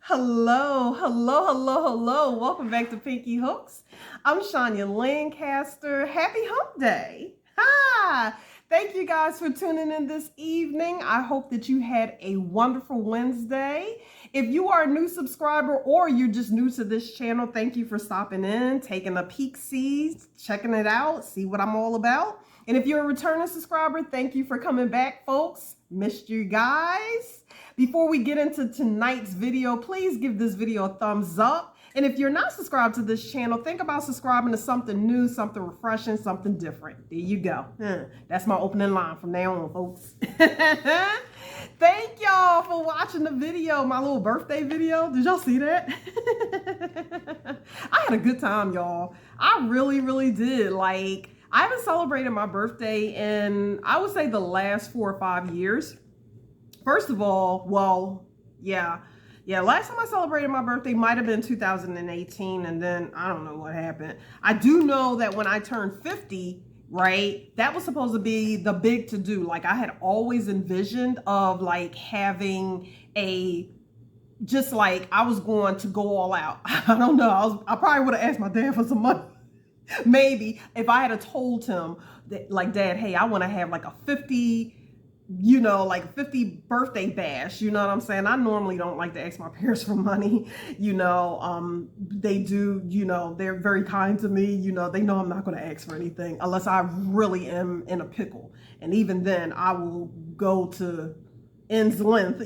Hello, hello, hello, hello. Welcome back to Pinky Hooks. I'm Shania Lancaster. Happy Hump Day. Hi. Thank you guys for tuning in this evening. I hope that you had a wonderful Wednesday. If you are a new subscriber or you're just new to this channel, thank you for stopping in, taking a peek-see, checking it out, see what I'm all about. And if you're a returning subscriber, thank you for coming back, folks. Missed you guys. Before we get into tonight's video, please give this video a thumbs up. And if you're not subscribed to this channel, think about subscribing to something new, something refreshing, something different. There you go. That's my opening line from now on, folks. Thank y'all for watching the video, my little birthday video. Did y'all see that? I had a good time, y'all. I really, really did. I haven't celebrated my birthday in, I would say, the last 4 or 5 years. First of all, last time I celebrated my birthday might have been 2018, and then I don't know what happened. I do know that when I turned 50, right, that was supposed to be the big to-do. I had always envisioned of having I was going to go all out. I don't know. I probably would have asked my dad for some money. Maybe if I had told him that, Dad, hey, I want to have a 50 birthday bash, you know what I'm saying? I normally don't like to ask my parents for money, they do, they're very kind to me, they know I'm not going to ask for anything unless I really am in a pickle. And even then I will go to end's length,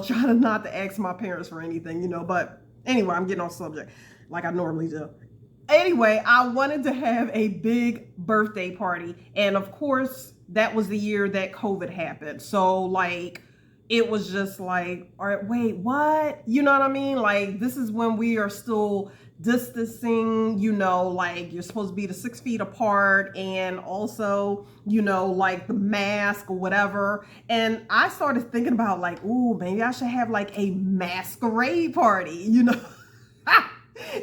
try to not to ask my parents for anything, but anyway, I'm getting off subject like I normally do. Anyway, I wanted to have a big birthday party. And of course, that was the year that COVID happened. So it was just all right, wait, what? You know what I mean? This is when we are still distancing, you're supposed to be 6 feet apart, and also, the mask or whatever. And I started thinking about ooh, maybe I should have a masquerade party,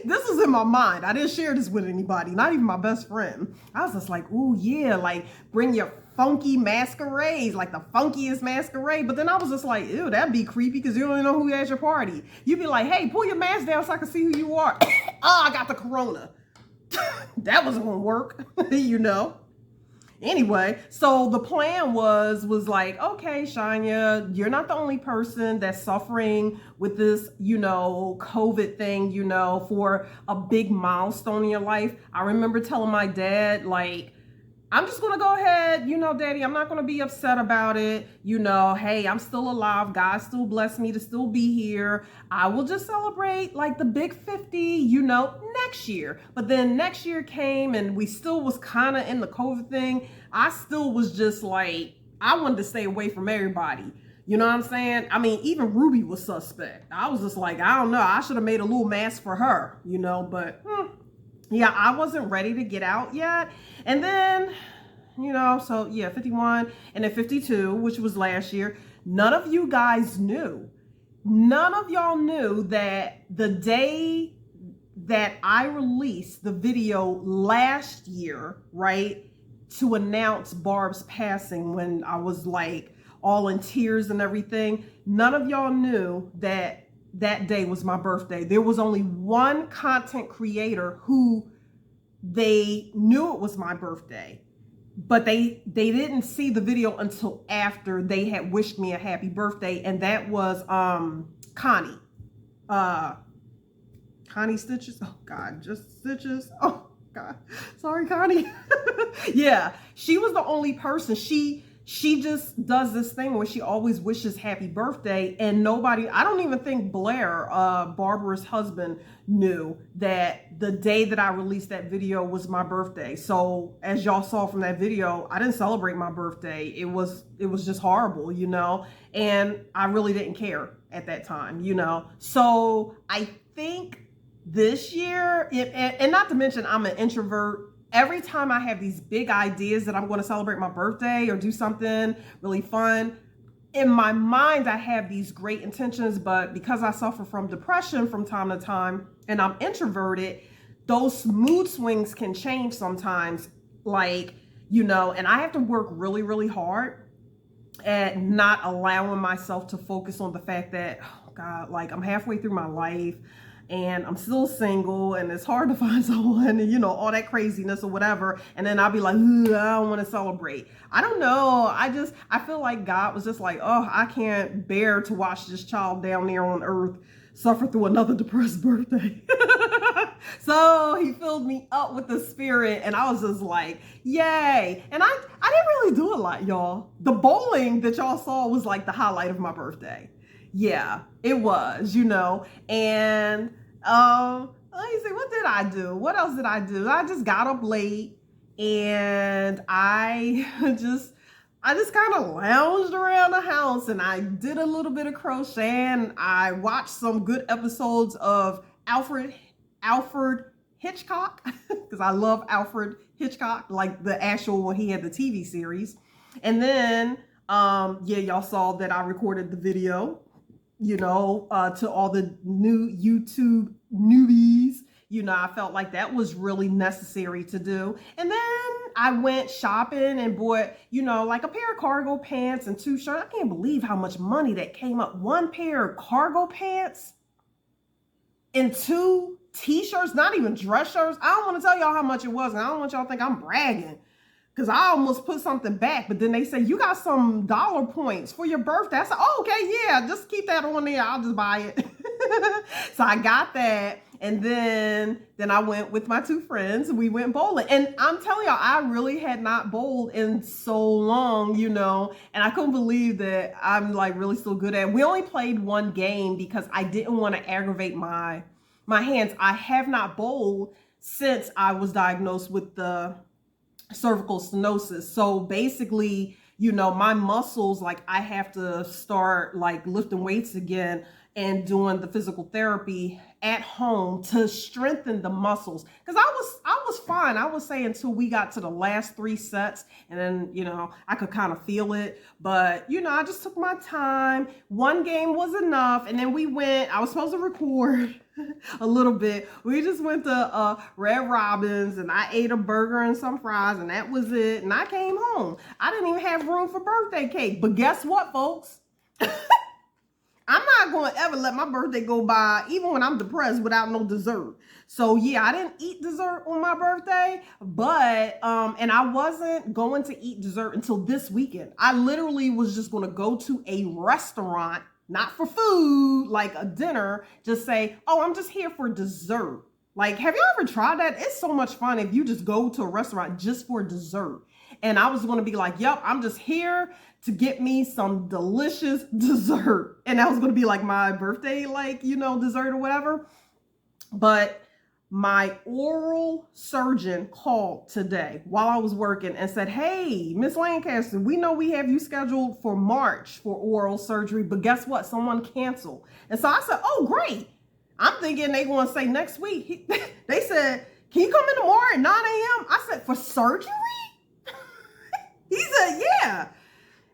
This was in my mind. I didn't share this with anybody, not even my best friend. I was just ooh, yeah, bring your funky masquerades, the funkiest masquerade. But then I was just ew, that'd be creepy because you don't even know who has your party. You'd be hey, pull your mask down so I can see who you are. Oh, I got the corona. That wasn't gonna work, Anyway, so the plan was okay, Shania, you're not the only person that's suffering with this, COVID thing, for a big milestone in your life. I remember telling my dad, I'm just going to go ahead, Daddy, I'm not going to be upset about it. Hey, I'm still alive. God still blessed me to still be here. I will just celebrate the big 50, next year. But then next year came and we still was kind of in the COVID thing. I still was just I wanted to stay away from everybody. You know what I'm saying? I mean, even Ruby was suspect. I was just I don't know. I should have made a little mask for her, but yeah, I wasn't ready to get out yet. And then, so yeah, 51 and then 52, which was last year. None of you guys knew. None of y'all knew that the day that I released the video last year, right, to announce Barb's passing when I was all in tears and everything, none of y'all knew that that day was my birthday. There was only one content creator who they knew it was my birthday, but they didn't see the video until after they had wished me a happy birthday, and that was Connie. Connie Stitches. Oh God, just Stitches. Oh God, sorry, Connie. Yeah, she was the only person. She just does this thing where she always wishes happy birthday, and nobody, I don't even think Blair, Barbara's husband, knew that the day that I released that video was my birthday. So as y'all saw from that video, I didn't celebrate my birthday. It was just horrible, and I really didn't care at that time, So I think this year, and not to mention I'm an introvert. Every time I have these big ideas that I'm going to celebrate my birthday or do something really fun, in my mind, I have these great intentions, but because I suffer from depression from time to time and I'm introverted, those mood swings can change sometimes, and I have to work really, really hard at not allowing myself to focus on the fact that, oh God, like I'm halfway through my life and I'm still single and it's hard to find someone, and, you know, all that craziness or whatever. And then I'll be like, "Ugh, I don't want to celebrate." I don't know. I feel like God was just like, oh, I can't bear to watch this child down there on earth suffer through another depressed birthday. So he filled me up with the spirit, and I was just like, yay. And I didn't really do a lot, y'all. The bowling that y'all saw was like the highlight of my birthday. Yeah, it was, you know. And let me see, what did I do? What else did I do? I just got up late and I just kind of lounged around the house, and I did a little bit of crochet, and I watched some good episodes of Alfred Hitchcock, because I love Alfred Hitchcock, like the actual when he had the TV series. And then yeah, y'all saw that I recorded the video, you know, to all the new YouTube newbies. You know, I felt like that was really necessary to do. And then I went shopping and bought, you know, like a pair of cargo pants and 2 shirts. I can't believe how much money that came up. 1 pair of cargo pants and 2 t-shirts, not even dress shirts. I don't want to tell y'all how much it was, and I don't want y'all to think I'm bragging, because I almost put something back. But then they say, you got some dollar points for your birthday. I said, oh, okay, yeah, just keep that on there. I'll just buy it. So I got that. And then I went with my 2 friends and we went bowling. And I'm telling y'all, I really had not bowled in so long, you know, and I couldn't believe that I'm like really still good at it. We only played 1 game because I didn't want to aggravate my hands. I have not bowled since I was diagnosed with the cervical stenosis. So basically, you know, my muscles, like I have to start like lifting weights again and doing the physical therapy at home to strengthen the muscles. Because I was fine, I would say, until we got to the last 3 sets, and then, you know, I could kind of feel it. But, you know, I just took my time. 1 game was enough, and then I was supposed to record a little bit. We just went to Red Robin's, and I ate a burger and some fries, and that was it. And I came home. I didn't even have room for birthday cake. But guess what, folks? I'm not going to ever let my birthday go by, even when I'm depressed, without no dessert. So yeah, I didn't eat dessert on my birthday, but, and I wasn't going to eat dessert until this weekend. I literally was just going to go to a restaurant, not for food, like a dinner, just say, oh, I'm just here for dessert. Like, have you ever tried that? It's so much fun if you just go to a restaurant just for dessert. And I was going to be like, yep, I'm just here to get me some delicious dessert. And that was going to be like my birthday, like, you know, dessert or whatever. But my oral surgeon called today while I was working and said, hey, Miss Lancaster, we know we have you scheduled for March for oral surgery, but guess what? Someone canceled. And so I said, oh, great. I'm thinking they going to say next week. They said, can you come in tomorrow at 9 a.m.? I said, for surgery? He said, yeah.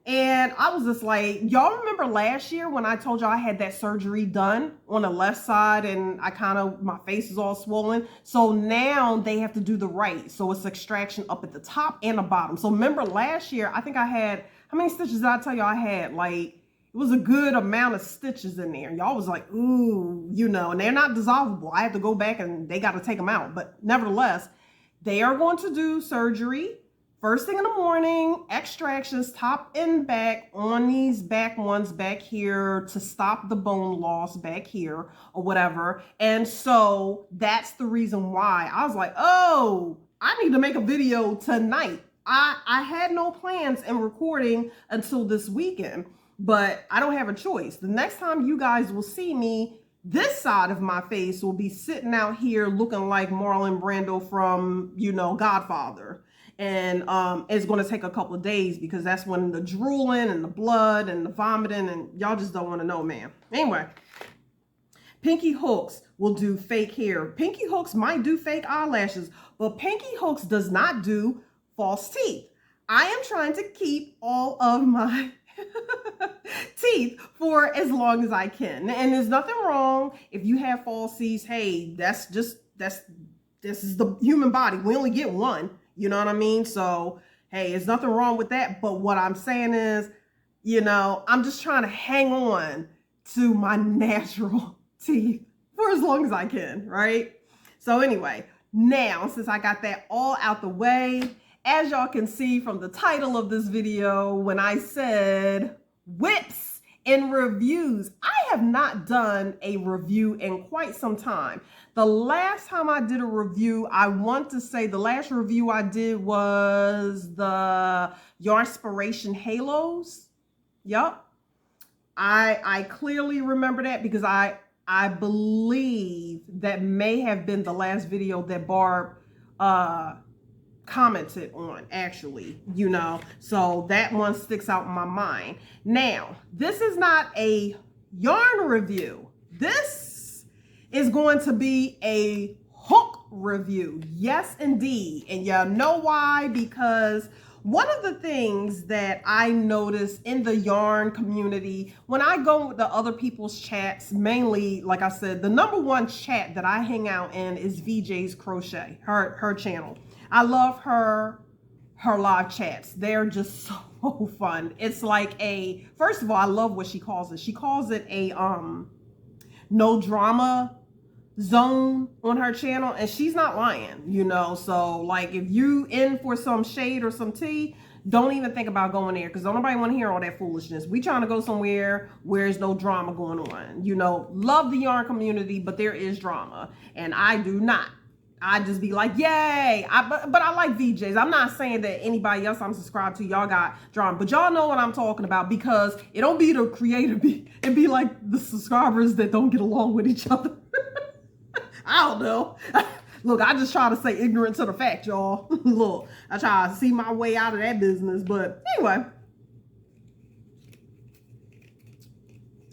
And I was just like, y'all remember last year when I told y'all I had that surgery done on the left side and my face is all swollen. So now they have to do the right. So it's extraction up at the top and the bottom. So remember last year, I think I had, how many stitches did I tell y'all I had? Like, it was a good amount of stitches in there. Y'all was like, ooh, you know, and they're not dissolvable. I have to go back and they got to take them out. But nevertheless, they are going to do surgery. First thing in the morning, extractions top and back on these back ones back here to stop the bone loss back here or whatever. And so that's the reason why I was like, oh, I need to make a video tonight. I had no plans in recording until this weekend, but I don't have a choice. The next time you guys will see me, this side of my face will be sitting out here looking like Marlon Brando from, you know, Godfather. And it's going to take a couple of days because that's when the drooling and the blood and the vomiting, and y'all just don't want to know, man. Anyway, Pinky Hooks will do fake hair. Pinky Hooks might do fake eyelashes, but Pinky Hooks does not do false teeth. I am trying to keep all of my teeth for as long as I can. And there's nothing wrong if you have falsies. Hey, this is the human body. We only get one. You know what I mean? So, hey, there's nothing wrong with that. But what I'm saying is, you know, I'm just trying to hang on to my natural teeth for as long as I can, right? So anyway, now since I got that all out the way, as y'all can see from the title of this video, when I said WIPS and reviews, I have not done a review in quite some time. The last time I did a review, I want to say the last review I did was the Yarnspiration Halos. Yup. I clearly remember that because I believe that may have been the last video that Barb commented on, actually, you know, so that one sticks out in my mind. Now, this is not a yarn review. This is going to be a hook review. Yes, indeed. And y'all know why? Because one of the things that I notice in the yarn community, when I go with the other people's chats, mainly, like I said, the #1 chat that I hang out in is VJ's Crochet, her channel. I love her live chats. They're just so fun. It's like first of all, I love what she calls it. She calls it a no drama zone on her channel, and she's not lying, you know. So like, if you in for some shade or some tea, don't even think about going there, because don't nobody want to hear all that foolishness. We trying to go somewhere where there's no drama going on, you know. Love the yarn community, but there is drama, and I do not. I just be like, yay. But I like VJs. I'm not saying that anybody else I'm subscribed to, y'all got drama, but y'all know what I'm talking about, because it don't be the creator, it be like the subscribers that don't get along with each other. I don't know. Look, I just try to say ignorant to the fact, y'all. Look, I try to see my way out of that business. But anyway,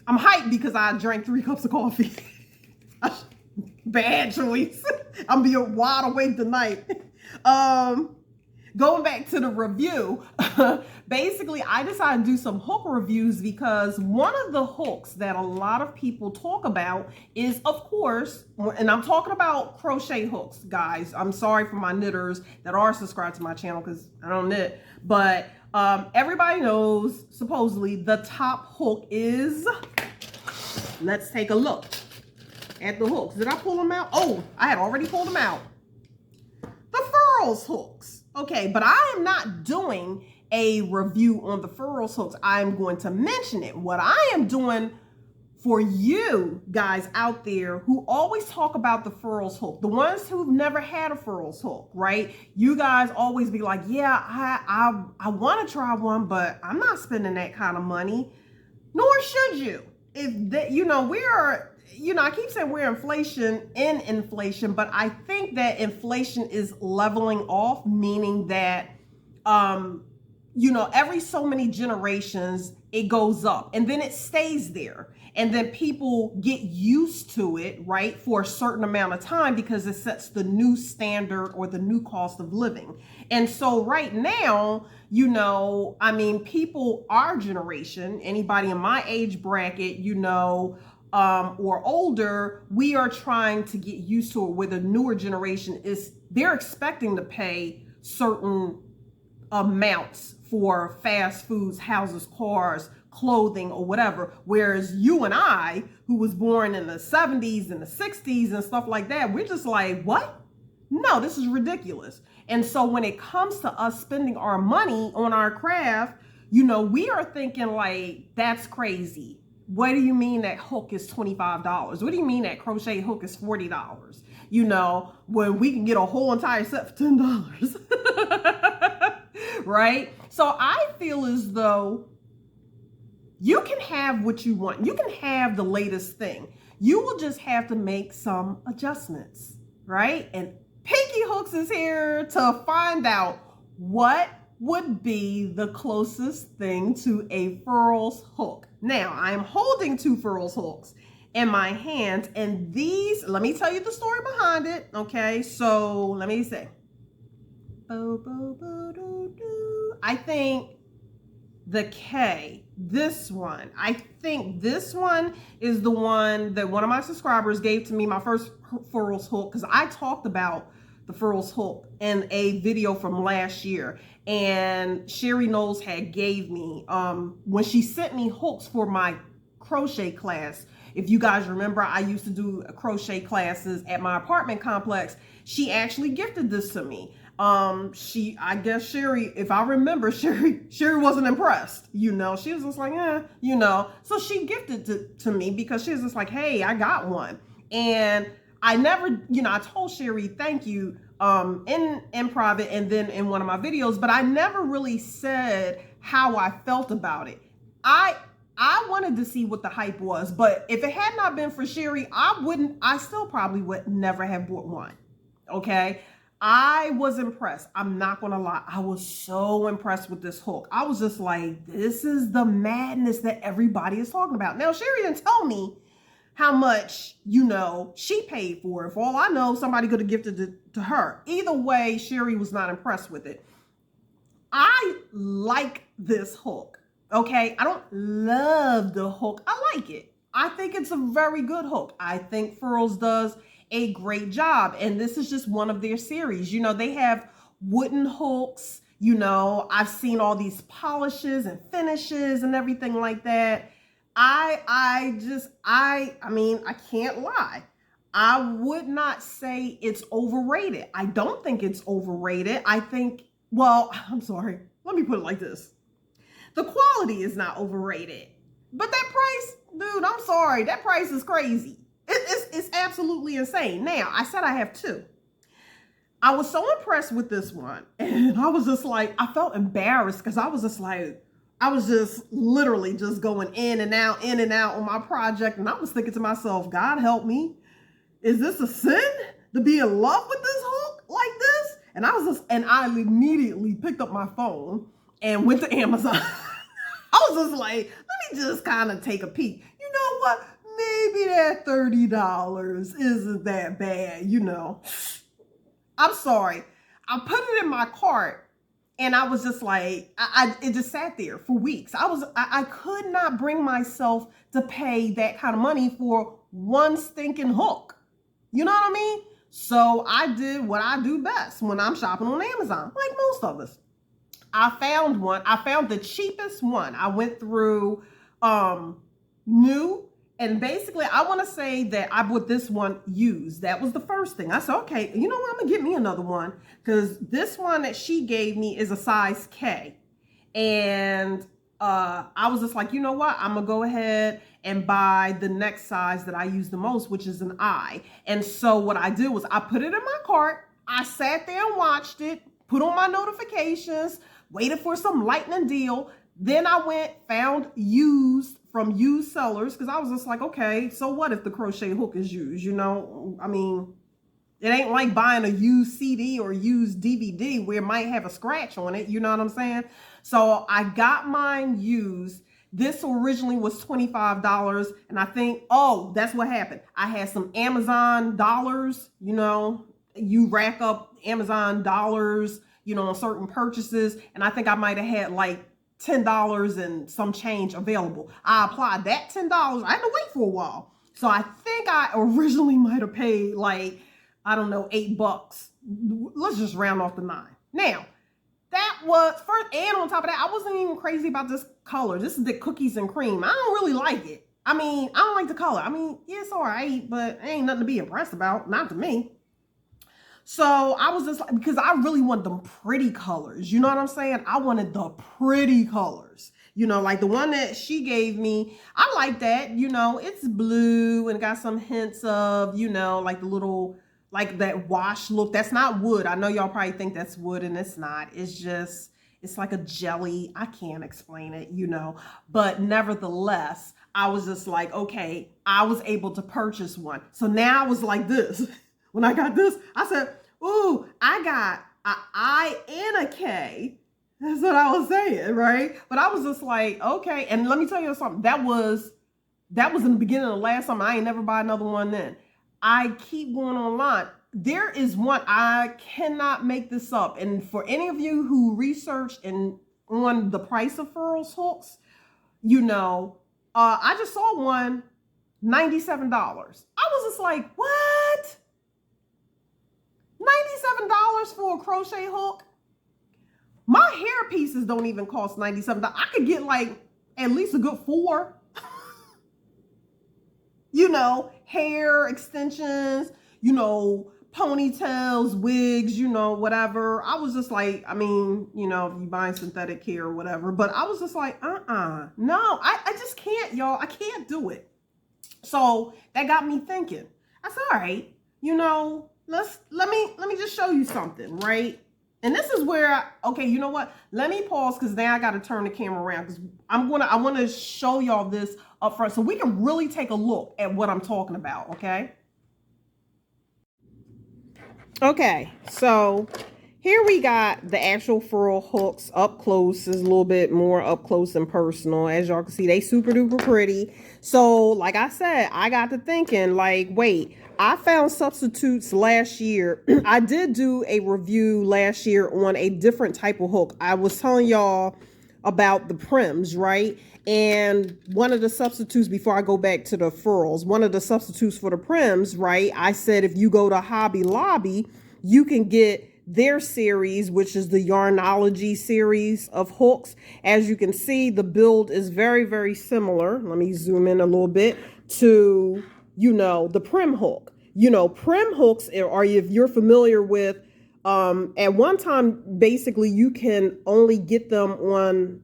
I'm hyped because I drank 3 cups of coffee. Bad choice. I'm being wide awake tonight. Going back to the review, basically I decided to do some hook reviews because one of the hooks that a lot of people talk about is, of course, and I'm talking about crochet hooks, guys. I'm sorry for my knitters that are subscribed to my channel because I don't knit, but everybody knows supposedly the top hook is, let's take a look at the hooks. Did I pull them out? Oh, I had already pulled them out. The furls hooks. Okay, but I am not doing a review on the furls hooks. I'm going to mention it. What I am doing for you guys out there who always talk about the furls hook, the ones who've never had a furls hook, right? You guys always be like, yeah, I want to try one, but I'm not spending that kind of money. Nor should you. If that, you know, I keep saying we're in inflation, but I think that inflation is leveling off, meaning that, you know, every so many generations, it goes up and then it stays there. And then people get used to it, right, for a certain amount of time because it sets the new standard or the new cost of living. And so right now, you know, I mean, people, our generation, anybody in my age bracket, you know, or older, we are trying to get used to it, where the newer generation is, they're expecting to pay certain amounts for fast foods, houses, cars, clothing, or whatever. Whereas you and I, who was born in the 70s and the 60s and stuff like that, we're just like, what? No, this is ridiculous. And so when it comes to us spending our money on our craft, you know, we are thinking like, that's crazy. What do you mean that hook is $25? What do you mean that crochet hook is $40? You know, when we can get a whole entire set for $10, right? So I feel as though you can have what you want. You can have the latest thing. You will just have to make some adjustments, right? And Pinky Hooks is here to find out what would be the closest thing to a furls hook. Now, I'm holding 2 furls hooks in my hand, and these, let me tell you the story behind it, okay? So, let me say. I think the K, this one, I think this one is the one that one of my subscribers gave to me, my first furls hook, because I talked about the furls hook in a video from last year. And Sherry Knowles had gave me, when she sent me hooks for my crochet class. If you guys remember, I used to do crochet classes at my apartment complex. She actually gifted this to me. I guess Sherry, if I remember, Sherry wasn't impressed. You know, she was just like, you know. So she gifted it to me because she was just like, hey, I got one. And I never, you know, I told Sherry, thank you, in private and then in one of my videos, but I never really said how I felt about it. I wanted to see what the hype was, but if it had not been for Sherry, I still probably would never have bought one. Okay. I was impressed. I'm not going to lie. I was so impressed with this hook. I was just like, this is the madness that everybody is talking about. Now, Sherry didn't tell me how much, you know, she paid for it. For all I know, somebody could have gifted it to her. Either way, Sherry was not impressed with it. I like this hook. Okay, I don't love the hook. I like it. I think it's a very good hook. I think Furls does a great job. And this is just one of their series. You know, they have wooden hooks. You know, I've seen all these polishes and finishes and everything like that. I mean, I can't lie. I would not say it's overrated. I don't think it's overrated. I think, well, I'm sorry. Let me put it like this. The quality is not overrated, but that price, dude, I'm sorry. That price is crazy. It's absolutely insane. Now, I said I have two. I was so impressed with this one. And I was just like, I felt embarrassed because I was just like, I was just literally just going in and out on my project. And I was thinking to myself, God help me. Is this a sin to be in love with this hook like this? And I immediately picked up my phone and went to Amazon. I was just like, let me just kind of take a peek. You know what? Maybe that $30 isn't that bad, you know. I'm sorry. I put it in my cart and I was just like, it just sat there for weeks. I could not bring myself to pay that kind of money for one stinking hook. You know what I mean? So I did what I do best when I'm shopping on Amazon, like most of us. I found one. I found the cheapest one. I went through new, and basically I want to say that I bought this one used. That was the first thing. I said, okay, you know what? I'm gonna get me another one because this one that she gave me is a size K. And I was just like, you know what? I'm gonna go ahead and buy the next size that I use the most, which is an I. And so what I did was I put it in my cart. I sat there and watched it, put on my notifications, waited for some lightning deal. Then I went, found used from used sellers because I was just like, okay, so what if the crochet hook is used? You know, I mean, it ain't like buying a used CD or used DVD where it might have a scratch on it. You know what I'm saying? So I got mine used. This originally was $25. And I think, oh, that's what happened. I had some Amazon dollars, you know, you rack up Amazon dollars, you know, on certain purchases. And I think I might have had like $10 and some change available. I applied that $10. I had to wait for a while. So I think I originally might have paid like, I don't know, $8. Let's just round off the 9. Now, that was first, and on top of that, I wasn't even crazy about this color. This is the cookies and cream. I don't really like it. I mean, I don't like the color. I mean, yeah, it's all right, but it ain't nothing to be impressed about. Not to me. So I was just like, because I really want them pretty colors. You know what I'm saying? I wanted the pretty colors. You know, like the one that she gave me, I like that. You know, it's blue and got some hints of, you know, like the little, like that wash look. That's not wood. I know y'all probably think that's wood and it's not. It's just, it's like a jelly. I can't explain it, you know. But nevertheless, I was just like, okay, I was able to purchase one. So now I was like this. When I got this, I said, ooh, I got an I and a K. That's what I was saying, right? But I was just like, okay. And let me tell you something. That was in the beginning of last summer. I ain't never buy another one then. I keep going online. There is one, I cannot make this up. And for any of you who researched on the price of furls hooks, you know, I just saw one, $97. I was just like, what? $97 for a crochet hook? My hair pieces don't even cost $97. I could get like at least a good 4. hair extensions, ponytails, wigs, whatever. I was just like, I mean, if you buying synthetic hair or whatever, but I was just like, no, I just can't, y'all. I can't do it. So that got me thinking. I said, all right, let me just show you something, right? And this is where, okay, you know what? Let me pause because now I got to turn the camera around because I want to show y'all this up front so we can really take a look at what I'm talking about, okay? Okay, so here we got the actual furl hooks up close. Is a little bit more up close and personal. As y'all can see, they super duper pretty. So like I said, I got to thinking like, wait, I found substitutes last year. I did do a review last year on a different type of hook. I was telling y'all about the prims, right? And one of the substitutes, before I go back to the furls, one of the substitutes for the prims, right? I said if you go to Hobby Lobby, you can get their series, which is the Yarnology series of hooks. As you can see, the build is very, very similar. Let me zoom in a little bit to, the prim hook. Prim hooks are, if you're familiar with, at one time, basically, you could only get them on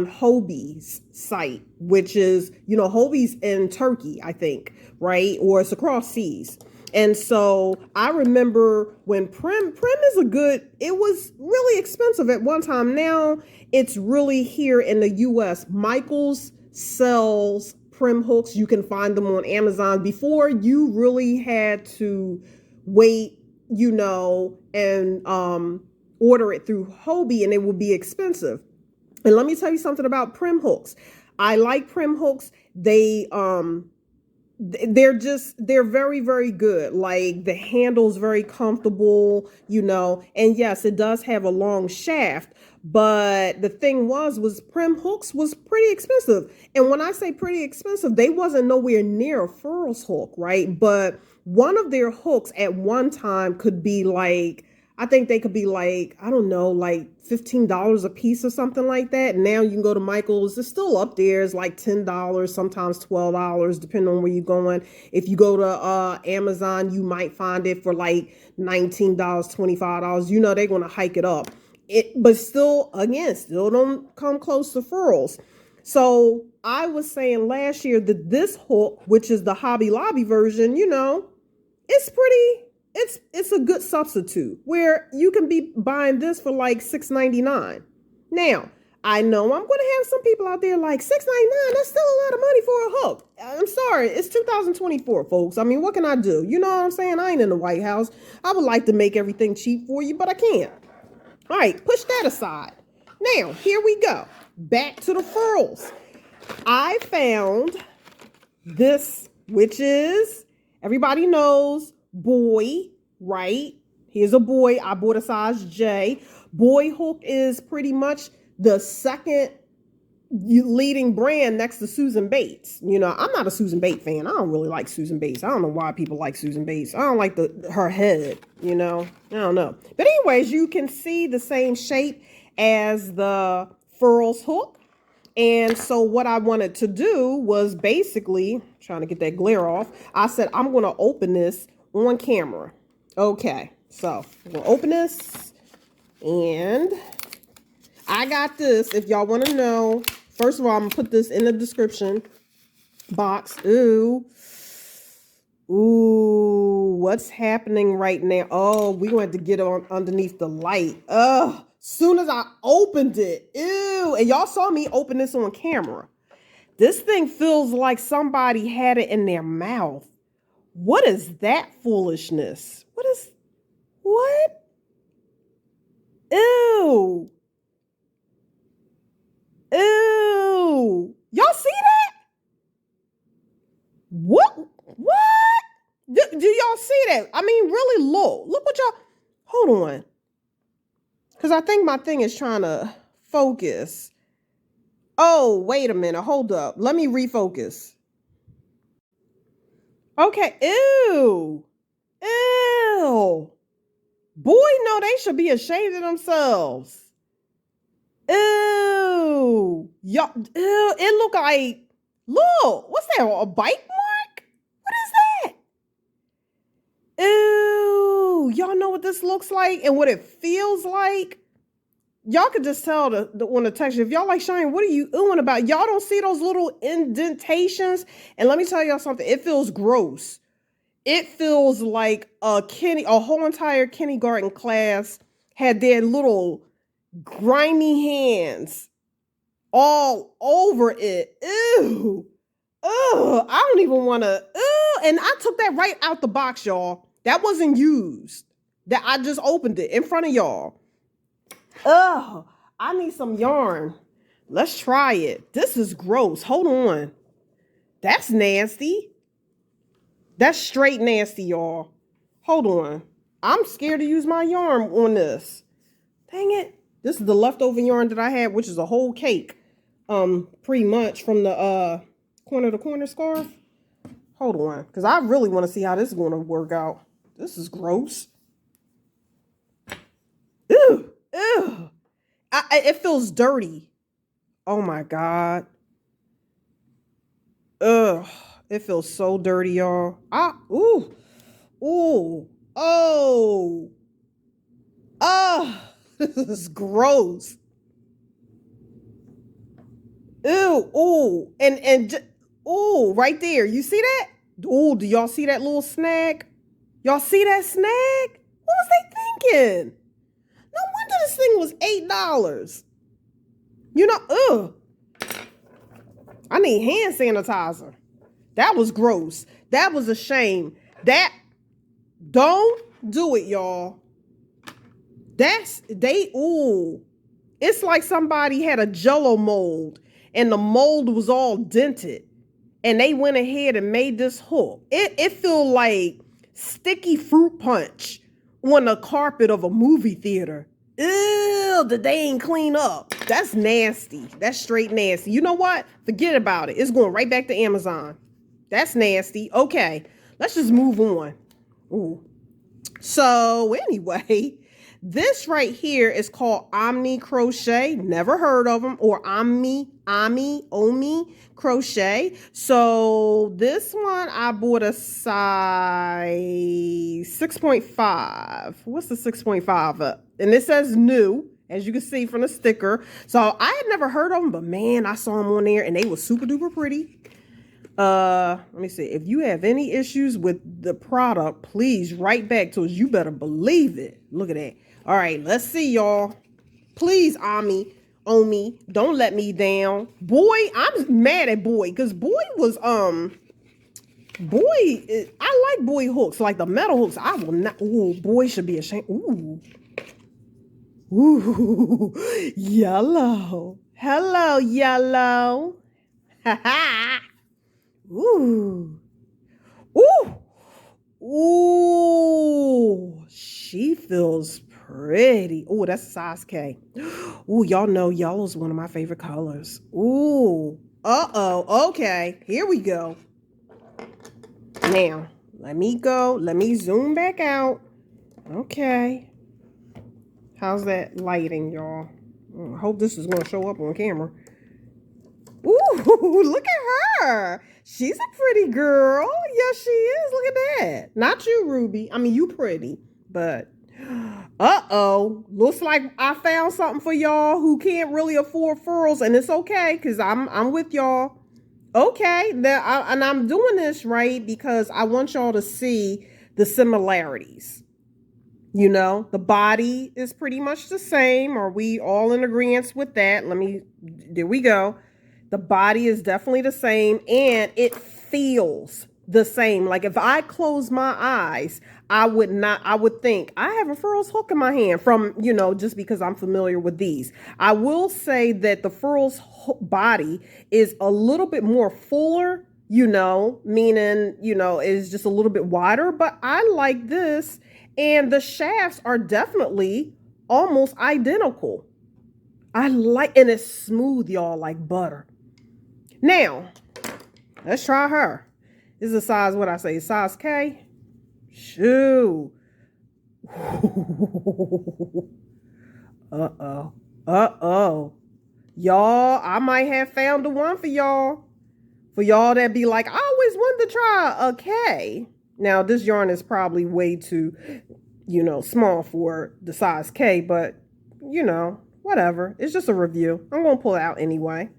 Hobie's site, which is, Hobie's in Turkey, I think, right? Or it's across seas. And so I remember when Prim it was really expensive at one time. Now it's really here in the US. Michaels sells Prim hooks. You can find them on Amazon. Before, you really had to wait, and order it through Hobie, and it would be expensive. And let me tell you something about Prim hooks. I like Prim hooks. They're very, very good. Like the handle's very comfortable, and yes, it does have a long shaft. But the thing was Prim hooks was pretty expensive. And when I say pretty expensive, they wasn't nowhere near a furls hook, right? But one of their hooks at one time could be like, I think they could be like, I don't know, like $15 a piece or something like that. Now you can go to Michael's. It's still up there. It's like $10, sometimes $12, depending on where you're going. If you go to Amazon, you might find it for like $19, $25. They're going to hike it up. But still, again, still don't come close to furls. So I was saying last year that this hook, which is the Hobby Lobby version, it's pretty... It's a good substitute where you can be buying this for like $6.99. Now, I know I'm going to have some people out there like $6.99. That's still a lot of money for a hook. I'm sorry. It's 2024, folks. I mean, what can I do? You know what I'm saying? I ain't in the White House. I would like to make everything cheap for you, but I can't. All right, push that aside. Now, here we go. Back to the furls. I found this, which is, everybody knows, boy, right? Here's a boy. I bought a size J. Boy hook is pretty much the second leading brand next to Susan Bates. I'm not a Susan Bates fan. I don't really like Susan Bates. I don't know why people like Susan Bates. I don't like her head, I don't know. But anyways, you can see the same shape as the furls hook. And so what I wanted to do was basically, trying to get that glare off, I said, I'm going to open this on camera. Okay, so I'm going to open this, and I got this. If y'all want to know, first of all, I'm going to put this in the description box. Ooh, what's happening right now? Oh, we going to get on underneath the light. Soon as I opened it, ew, and y'all saw me open this on camera. This thing feels like somebody had it in their mouth. What is that foolishness? What? Ew. Ew. Y'all see that? What? Do y'all see that? I mean, really look what y'all, hold on. Because I think my thing is trying to focus. Oh, wait a minute. Hold up. Let me refocus. Okay. Ew. Ew. Boy, no, they should be ashamed of themselves. Ew. Y'all, ew. It look Look, what's that? A bite mark? What is that? Ew, y'all know what this looks like and what it feels like? Y'all could just tell on the texture. If y'all like Shine, what are you oohing about? Y'all don't see those little indentations? And let me tell y'all something. It feels gross. It feels like a whole entire kindergarten class had their little grimy hands all over it. Ew. Ugh. I don't even want to. And I took that right out the box, y'all. That wasn't used. That I just opened it in front of y'all. Ugh. I need some yarn. Let's try it. This is gross. Hold on. That's nasty. That's straight nasty, y'all. Hold on. I'm scared to use my yarn on this. Dang it. This is the leftover yarn that I had, which is a whole cake. Pretty much from the corner to corner scarf. Hold on. Because I really want to see how this is going to work out. This is gross. Ew. Ew. It feels dirty. Oh my God. Ugh. It feels so dirty, y'all. Ooh. Ooh. Oh. Oh. This is gross. Ew. Ooh. Ooh, right there. You see that? Ooh, do y'all see that little snag? Y'all see that snag? What was they thinking? No wonder this thing was $8. You know, I need hand sanitizer. That was gross. That was a shame. Don't do it, y'all. Ooh. It's like somebody had a Jell-O mold and the mold was all dented and they went ahead and made this hook. It feel like sticky fruit punch on the carpet of a movie theater. Ew, that they ain't clean up. That's nasty. That's straight nasty. You know what? Forget about it. It's going right back to Amazon. That's nasty. Okay, let's just move on. Ooh. So anyway, this right here is called Omni Crochet. Never heard of them. Or Omi Crochet. So this one I bought a size 6.5. What's the 6.5? And it says new, as you can see from the sticker. So I had never heard of them, but man, I saw them on there and they were super duper pretty. Let me see. If you have any issues with the product, please write back to us. You better believe it. Look at that. All right, let's see, y'all. Please, Omi, don't let me down. Boy, I'm mad at Boy because Boy was I like Boy hooks, like the metal hooks. I will not. Ooh, Boy should be ashamed. Ooh, yellow. Hello, yellow. Ha ha. Ooh. Ooh. Ooh. She feels pretty. Ooh, that's a size K. Ooh, y'all know yellow's one of my favorite colors. Ooh. Uh-oh. Okay. Here we go. Now, let me go. Let me zoom back out. Okay. How's that lighting, y'all? I hope this is going to show up on camera. Ooh, look at her. She's a pretty girl. Yes, she is. Look at that. Not you, Ruby. I mean, you pretty. But, uh-oh. Looks like I found something for y'all who can't really afford furls. And it's okay, because I'm with y'all. Okay. And I'm doing this, right, because I want y'all to see the similarities. You know, the body is pretty much the same. Are we all in agreement with that? There we go. The body is definitely the same and it feels the same. Like if I close my eyes, I would think I have a furls hook in my hand from, you know, just because I'm familiar with these. I will say that the furls body is a little bit more fuller, you know, meaning, you know, is just a little bit wider, but I like this. And the shafts are definitely almost identical. And it's smooth, y'all, like butter. Now, let's try her. This is a size, what I say, size K. Shoo. Uh-oh. Y'all, I might have found the one for y'all. For y'all that be like, I always wanted to try a K. Now, this yarn is probably way too, small for the size K, but, whatever. It's just a review. I'm going to pull it out anyway.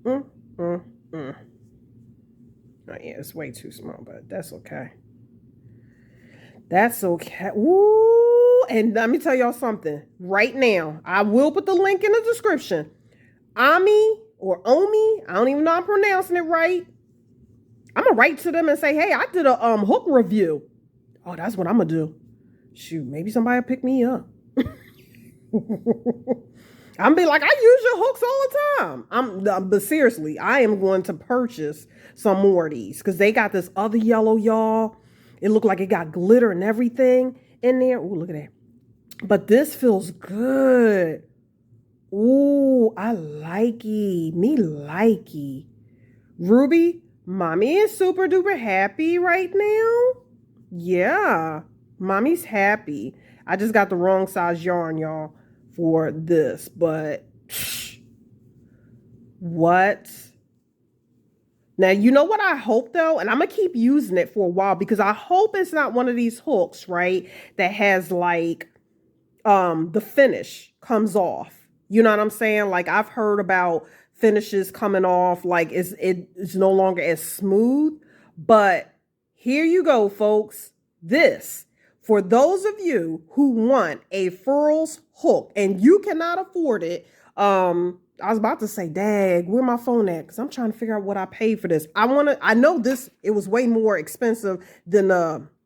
Oh, yeah, it's way too small, but that's okay. That's okay. Ooh, and let me tell y'all something. Right now, I will put the link in the description. Ami or Omi, I don't even know I'm pronouncing it right. I'm gonna write to them and say, hey, I did a hook review. Oh, that's what I'm gonna do. Shoot, maybe somebody will pick me up. I'm be like, I use your hooks all the time. But seriously, I am going to purchase some more of these because they got this other yellow, y'all. It looked like it got glitter and everything in there. Ooh, look at that. But this feels good. Ooh, I likey. Me likey. Ruby, mommy is super duper happy right now. Yeah, mommy's happy. I just got the wrong size yarn, y'all, for this. But what? Now, you know what I hope, though? And I'm going to keep using it for a while because I hope it's not one of these hooks, right, that has, like, the finish comes off. You know what I'm saying? Like, I've heard about finishes coming off, like, it's no longer as smooth. But here you go, folks. This, for those of you who want a furls hook and you cannot afford it, I was about to say, dag, where my phone at? Because I'm trying to figure out what I paid for this. I know this, it was way more expensive than,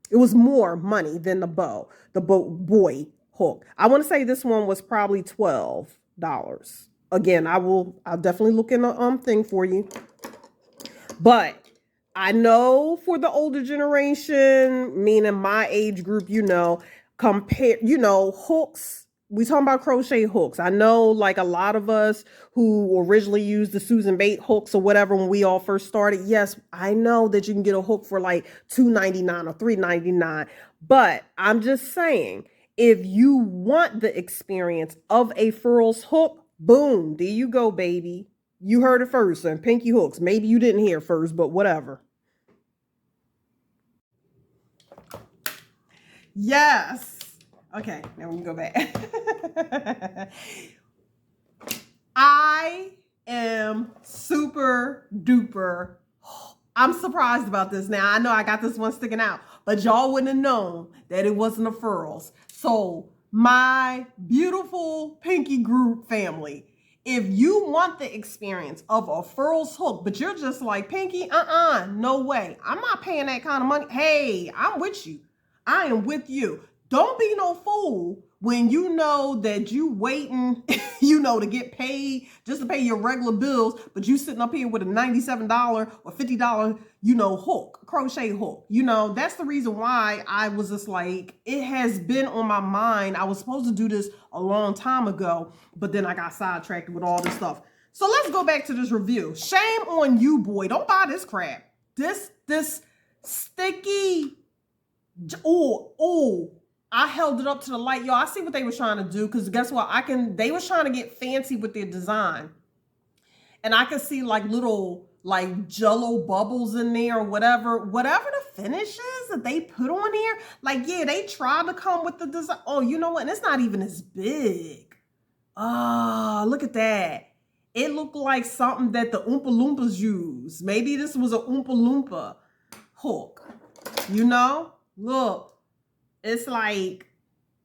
it was more money than the boy hook. I want to say this one was probably $12. Again, I'll definitely look in the thing for you. But I know for the older generation, meaning my age group, compare, hooks. We talking about crochet hooks. I know, like, a lot of us who originally used the Susan Bate hooks or whatever when we all first started. Yes, I know that you can get a hook for like $2.99 or $3.99. But I'm just saying, if you want the experience of a furls hook, boom, there you go, baby. You heard it first on Pinky Hooks. Maybe you didn't hear first, but whatever. Yes. Okay, now we can go back. I am super duper. I'm surprised about this. Now, I know I got this one sticking out, but y'all wouldn't have known that it wasn't a furls. So, my beautiful Pinky Group family, if you want the experience of a furls hook, but you're just like, Pinky, no way. I'm not paying that kind of money. Hey, I'm with you. I am with you. Don't be no fool when you know that you waiting, to get paid just to pay your regular bills, but you sitting up here with a $97 or $50, hook, crochet hook. That's the reason why I was just like, it has been on my mind. I was supposed to do this a long time ago, but then I got sidetracked with all this stuff. So let's go back to this review. Shame on you, boy. Don't buy this crap. This sticky. Oh. I held it up to the light. Y'all, I see what they were trying to do, because guess what? They was trying to get fancy with their design. And I could see like little like jello bubbles in there or whatever the finish is that they put on here. Like, yeah, they tried to come with the design. Oh, you know what? And it's not even as big. Oh, look at that. It looked like something that the Oompa Loompas use. Maybe this was a Oompa Loompa hook. Look. It's like,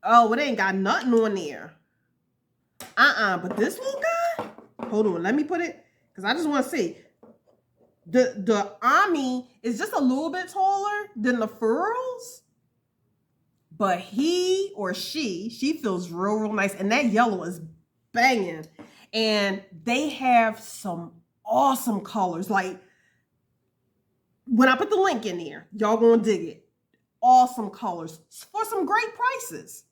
oh, it ain't got nothing on there. But this little guy, hold on, let me put it, because I just want to see. The Ami is just a little bit taller than the furls, but he or she feels real nice, and that yellow is banging. And they have some awesome colors. Like, when I put the link in there, y'all gonna dig it. Awesome colors for some great prices.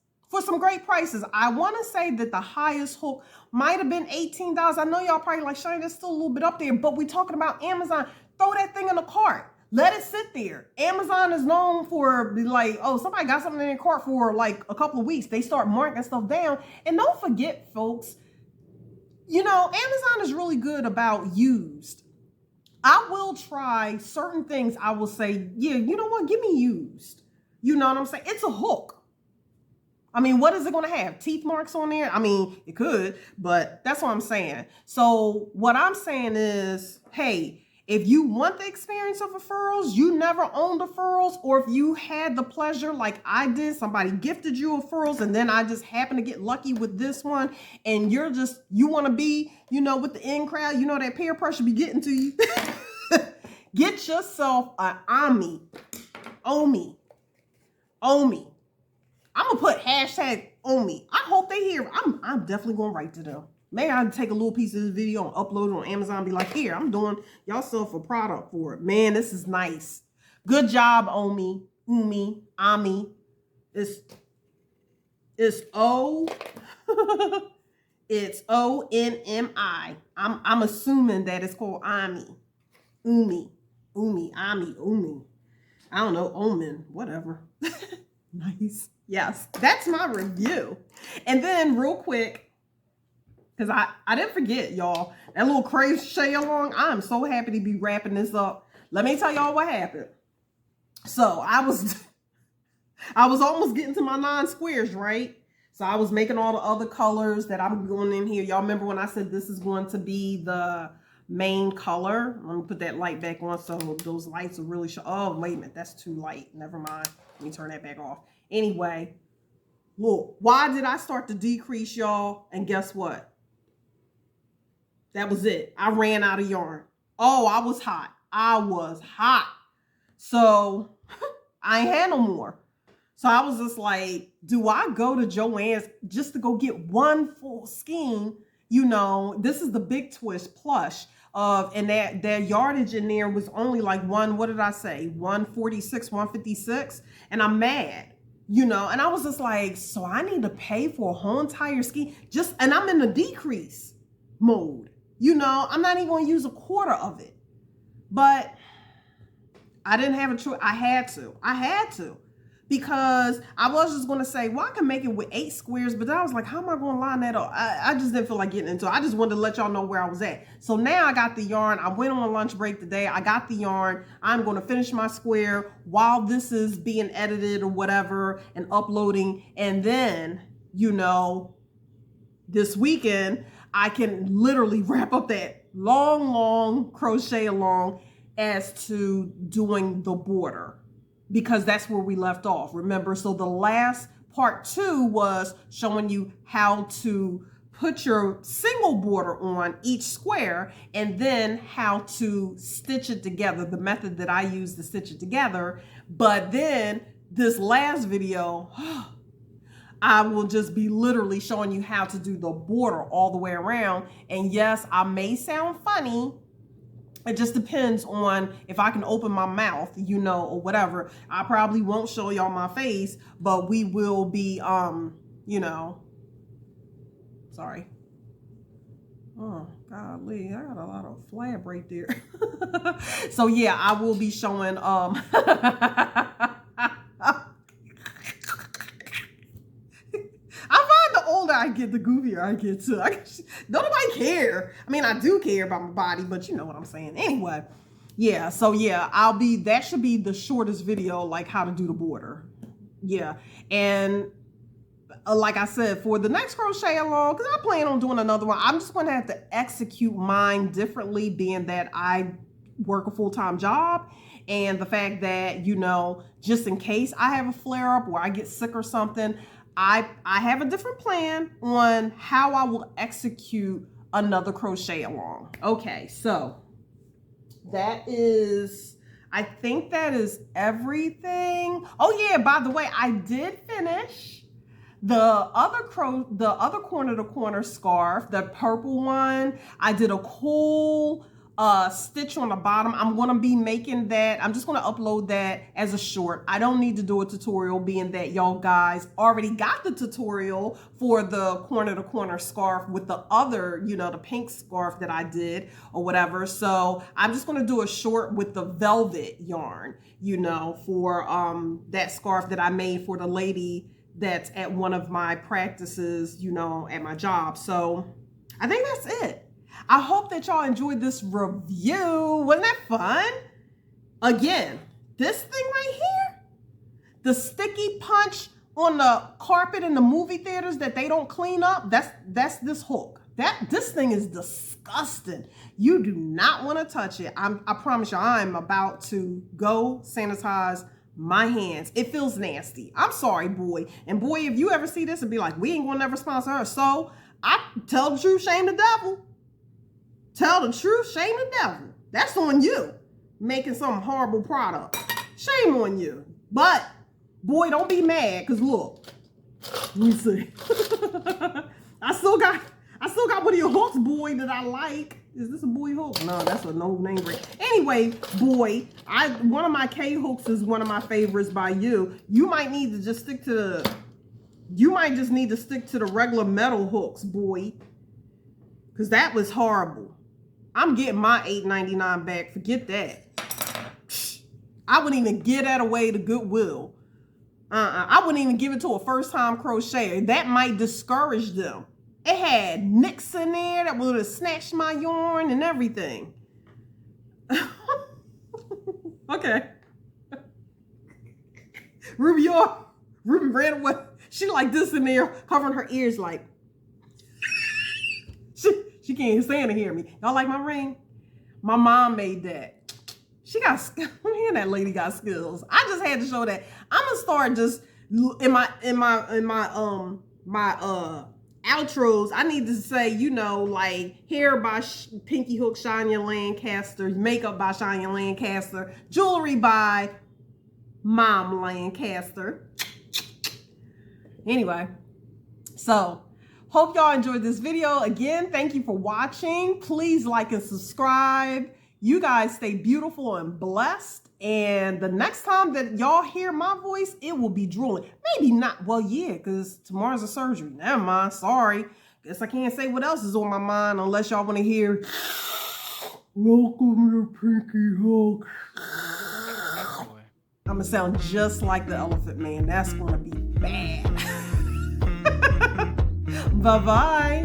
I want to say that the highest hook might have been $18. I know y'all probably like, Shani, that's still a little bit up there, but we're talking about Amazon. Throw that thing in the cart. Let it sit there. Amazon is known for like, oh, somebody got something in their cart for like a couple of weeks. They start marking stuff down. And don't forget, folks, you know, Amazon is really good about used. I will try certain things. I will say, yeah, you know what? Give me used. You know what I'm saying? It's a hook. I mean, what is it going to have? Teeth marks on there? I mean, it could, but that's what I'm saying. So what I'm saying is, hey, if you want the experience of a furls, you never owned a furls, or if you had the pleasure like I did, somebody gifted you a furls, and then I just happened to get lucky with this one, and you want to be, you know, with the in crowd, you know, that peer pressure be getting to you. Get yourself an Omi. I'm gonna put hashtag Omi. I hope they hear. I'm definitely gonna write to them. Maybe I'll take a little piece of this video and upload it on Amazon and be like, here, I'm doing y'all self a product for it. Man, this is nice. Good job, Omi. Ami. It's O. It's ONMI. I'm assuming that it's called Ami. Ami. I don't know, Omen, whatever. Nice. Yes, that's my review. And then real quick, because I didn't forget, y'all, that little crochet along, I'm so happy to be wrapping this up. Let me tell y'all what happened. So I was almost getting to my 9 squares, right? So I was making all the other colors that I'm going in here. Y'all remember when I said this is going to be the main color? Let me put that light back on so those lights will really show. Oh, wait a minute, that's too light. Never mind. Let me turn that back off. Anyway, look, why did I start to decrease, y'all? And guess what? That was it. I ran out of yarn. Oh, I was hot. So I ain't had no more. So I was just like, do I go to Joann's just to go get one full skein? You know, this is the Big Twist plush of, and that yardage in there was only like what did I say? 146, 156. And I'm mad, you know, and I was just like, so I need to pay for a whole entire skein and I'm in the decrease mode. You know, I'm not even going to use a quarter of it, but I didn't have a choice. I had to. Because I was just going to say, well, I can make it with 8 squares, but then I was like, how am I going to line that up? I just didn't feel like getting into it. I just wanted to let y'all know where I was at. So now I got the yarn. I went on a lunch break today. I got the yarn. I'm going to finish my square while this is being edited or whatever and uploading. And then, you know, this weekend, I can literally wrap up that long crochet along as to doing the border. Because that's where we left off. Remember, so the last part 2 was showing you how to put your single border on each square and then how to stitch it together, the method that I use to stitch it together. But then this last video, I will just be literally showing you how to do the border all the way around. And yes, I may sound funny. It just depends on if I can open my mouth, you know, or whatever. I probably won't show y'all my face, but we will be, you know, sorry. Oh, golly, I got a lot of flab right there. So yeah, I will be showing, I get, the goofier I get too. Don't nobody care. I mean, I do care about my body, but you know what I'm saying. Anyway, yeah. So yeah, that should be the shortest video, like how to do the border. Yeah. And like I said, for the next crochet along, because I plan on doing another one, I'm just going to have to execute mine differently, being that I work a full-time job. And the fact that, you know, just in case I have a flare up or I get sick or something, I have a different plan on how I will execute another crochet along. Okay, so that is, I think that is everything. Oh yeah, by the way, I did finish the other corner to corner scarf, the purple one. I did a cool stitch on the bottom. I'm going to be making that. I'm just going to upload that as a short. I don't need to do a tutorial, being that y'all guys already got the tutorial for the corner to corner scarf with the other, you know, the pink scarf that I did or whatever. So I'm just going to do a short with the velvet yarn, you know, for that scarf that I made for the lady that's at one of my practices, you know, at my job. So I think that's it. I hope that y'all enjoyed this review. Wasn't that fun? Again, this thing right here, the sticky punch on the carpet in the movie theaters that they don't clean up, that's this hook. This thing is disgusting. You do not want to touch it. I promise you, I'm about to go sanitize my hands. It feels nasty. I'm sorry, boy. And boy, if you ever see this and be like, we ain't gonna never sponsor her. So I tell the truth, shame the devil. Tell the truth, shame the devil. That's on you. Making some horrible product. Shame on you. But boy, don't be mad, because look. Let me see. I still got one of your hooks, boy, that I like. Is this a boy hook? No, that's a no name brand. Anyway, boy, one of my K hooks is one of my favorites by you. You might need to just stick to the, you might just need to stick to the regular metal hooks, boy. Because that was horrible. I'm getting my $8.99 back. Forget that. I wouldn't even give that away to Goodwill. I wouldn't even give it to a first-time crocheter. That might discourage them. It had nicks in there that would have snatched my yarn and everything. Okay. Ruby ran away. She like this in there, covering her ears like. She can't stand to hear me. Y'all like my ring? My mom made that. She got, man, that lady got skills. I just had to show that. I'm gonna start just in my outros. I need to say, you know, like hair by Pinky Hook, Shania Lancaster, makeup by Shania Lancaster, jewelry by Mom Lancaster. Anyway, so hope y'all enjoyed this video. Again, thank you for watching. Please like and subscribe. You guys stay beautiful and blessed. And the next time that y'all hear my voice, it will be drooling. Maybe not. Well, yeah, because tomorrow's a surgery. Never mind. Sorry. Guess I can't say what else is on my mind unless y'all want to hear, welcome to Pinky Hook. I'm going to sound just like the Elephant Man. That's going to be bad. Bye-bye.